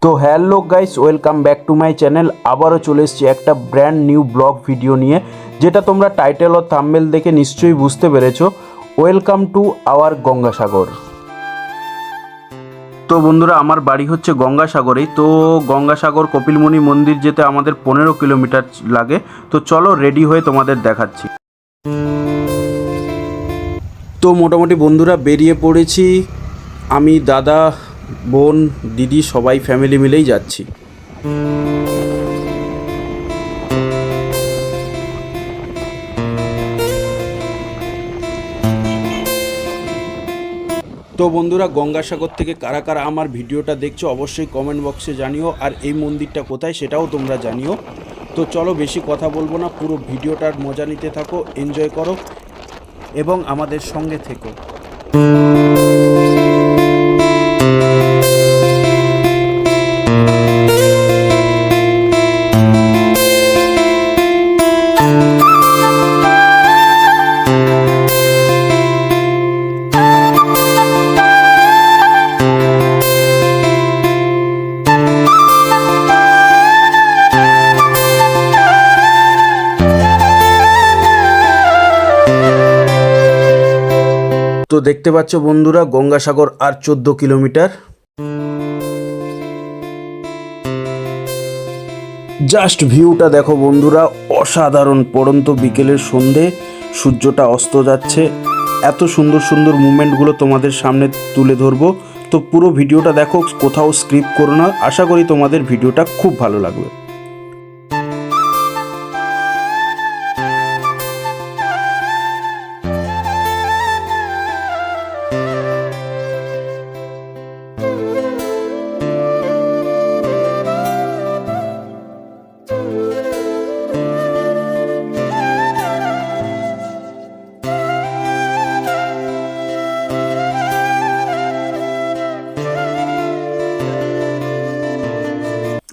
তো hello guys, welcome back to my channel. আবারও চলে এসেছি একটা ব্র্যান্ড নিউ ব্লগ ভিডিও নিয়ে, যেটা তোমরা টাইটেল ও থাম্বনেল দেখে নিশ্চয়ই বুঝতে পেরেছো। Welcome to our Gangasagar. তো বন্ধুরা, আমার বাড়ি হচ্ছে গঙ্গাসাগরেই। তো গঙ্গাসাগর কপিলমুনি মন্দির যেতে আমাদের 15 কিলোমিটার লাগে। তো চলো রেডি হয়ে তোমাদের দেখাচ্ছি। তো মোটামুটি বন্ধুরা বেরিয়ে পড়েছি। আমি, দাদা, বোন, দিদি সবাই ফ্যামিলি মিলেই যাচ্ছি। তো বন্ধুরা, গঙ্গাসাগর থেকে কারা কারা আমার ভিডিওটা দেখছো অবশ্যই কমেন্ট বক্সে জানিও, আর এই মন্দিরটা কোথায় সেটাও তোমরা জানিও। তো চলো বেশি কথা বলবো না, পুরো ভিডিওটার মজা নিতে থাকো, এনজয় করো এবং আমাদের সঙ্গে থেকো। তো দেখতে পাচ্ছ বন্ধুরা, গঙ্গাসাগর আর 14 কিলোমিটার। জাস্ট ভিউটা দেখো বন্ধুরা, অসাধারণ। পড়ন্ত বিকেলের সন্ধে, সূর্যটা অস্ত যাচ্ছে। এত সুন্দর সুন্দর মুভমেন্টগুলো তোমাদের সামনে তুলে ধরবো। তো পুরো ভিডিওটা দেখো, কোথাও স্কিপ করো না। আশা করি তোমাদের ভিডিওটা খুব ভালো লাগবে।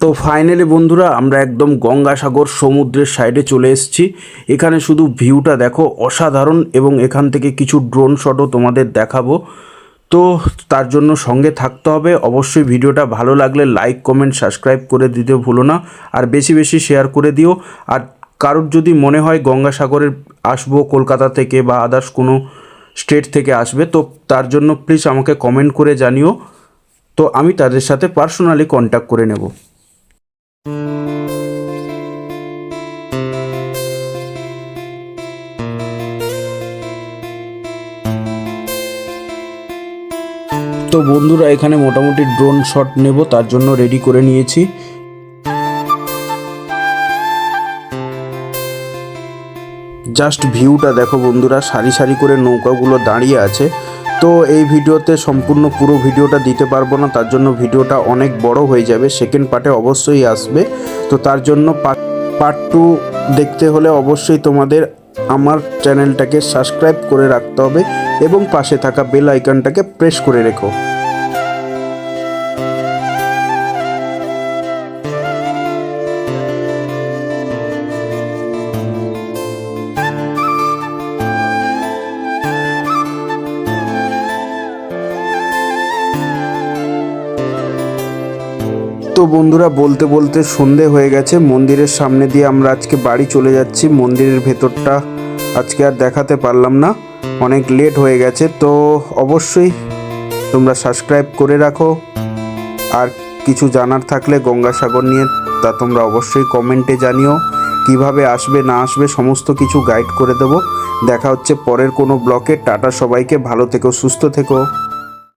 তো ফাইনালি বন্ধুরা, আমরা একদম গঙ্গাসাগর সমুদ্রের সাইডে চলে এসেছি। এখানে শুধু ভিউটা দেখো, অসাধারণ। এবং এখান থেকে কিছু ড্রোন শটও তোমাদের দেখাবো। তো তার জন্য সঙ্গে থাকতে হবে। অবশ্যই ভিডিওটা ভালো লাগলে লাইক, কমেন্ট, সাবস্ক্রাইব করে দিতে ভুলো না। আর বেশি বেশি শেয়ার করে দিও। আর কারোর যদি মনে হয় গঙ্গাসাগরের আসবো কলকাতা থেকে বা আদার্স কোনো স্টেট থেকে আসবে, তো তার জন্য প্লিজ আমাকে কমেন্ট করে জানিও। তো আমি তাদের সাথে পার্সোনালি কন্ট্যাক্ট করে নেব। তো বন্ধুরা, এখানে মোটামুটি ড্রোন শট নেব, তার জন্য রেডি করে নিয়েছি। জাস্ট ভিউটা দেখো বন্ধুরা, সারি সারি করে নৌকাগুলো দাঁড়িয়ে আছে। তো এই ভিডিওতে সম্পূর্ণ পুরো ভিডিওটা দিতে পারবো না, তার জন্য ভিডিওটা অনেক বড় হয়ে যাবে। সেকেন্ড পার্টে অবশ্যই আসবে। তো তার জন্য পার্ট 2 দেখতে হলে অবশ্যই তোমাদের আমার চ্যানেলটাকে সাবস্ক্রাইব করে রাখতে হবে এবং পাশে থাকা বেল আইকনটাকে প্রেস করে রেখো। তো বন্ধুরা, বলতে বলতে সন্ধে হয়ে গেছে। মন্দিরের সামনে দিয়ে আমরা আজকে বাড়ি চলে যাচ্ছি। মন্দিরের ভেতরটা আজকে আর দেখাতে পারলাম না, অনেক লেট হয়ে গেছে। তো অবশ্যই তোমরা সাবস্ক্রাইব করে রাখো। আর কিছু জানার থাকলে গঙ্গাসাগর নিয়ে, তা তোমরা অবশ্যই কমেন্টে জানিও। কিভাবে আসবে না আসবে সমস্ত কিছু গাইড করে দেবো। দেখা হচ্ছে পরের কোনো ব্লকে। টাটা সবাইকে, ভালো থেকো, সুস্থ থেকো।